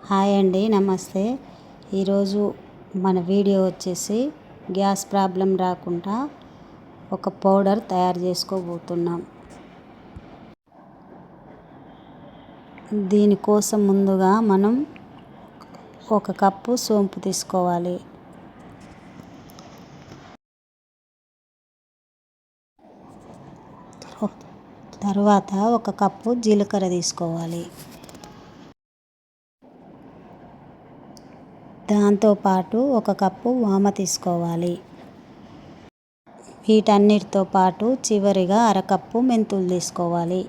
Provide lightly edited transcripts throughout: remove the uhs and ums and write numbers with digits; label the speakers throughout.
Speaker 1: Hi అండి, నమస్తే. ఈరోజు మన వీడియో వచ్చేసి గ్యాస్ ప్రాబ్లం రాకుండా ఒక పౌడర్ తయారు చేసుకోబోతున్నాం. దీనికోసం ముందుగా మనం ఒక కప్పు సోంపు తీసుకోవాలి. తర్వాత ఒక కప్పు జీలకర్ర తీసుకోవాలి. దాంతోపాటు ఒక కప్పు వామ తీసుకోవాలి. వీటన్నిటితో పాటు చివరిగా అరకప్పు మెంతులు తీసుకోవాలి.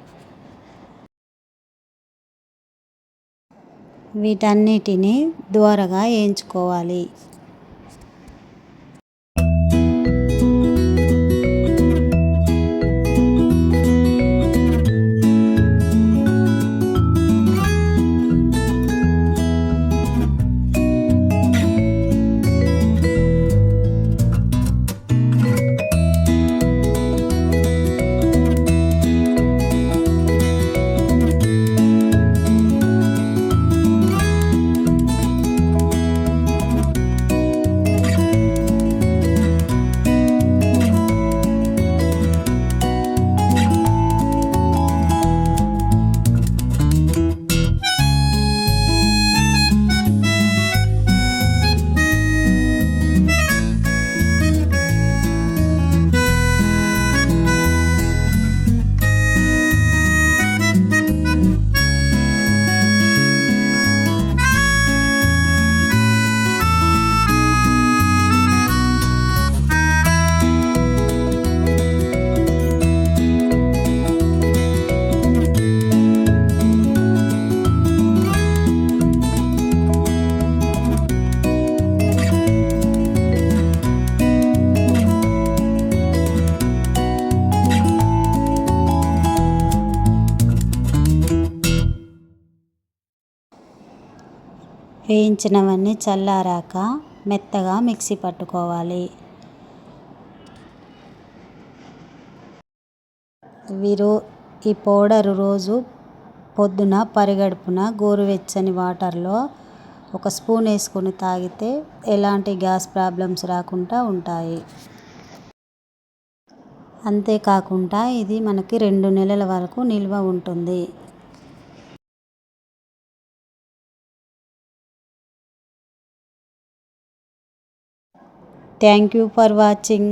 Speaker 1: వీటన్నిటిని దోరగా వేయించుకోవాలి. వేయించినవన్నీ చల్లారాక మెత్తగా మిక్సీ పట్టుకోవాలి. ఈ పౌడరు రోజు పొద్దున పరిగడుపున గోరువెచ్చని వాటర్లో ఒక స్పూన్ వేసుకొని తాగితే ఎలాంటి గ్యాస్ ప్రాబ్లమ్స్ రాకుండా ఉంటాయి. అంతేకాకుండా ఇది మనకి 2 నెలల వరకు నిల్వ ఉంటుంది. Thank you for watching.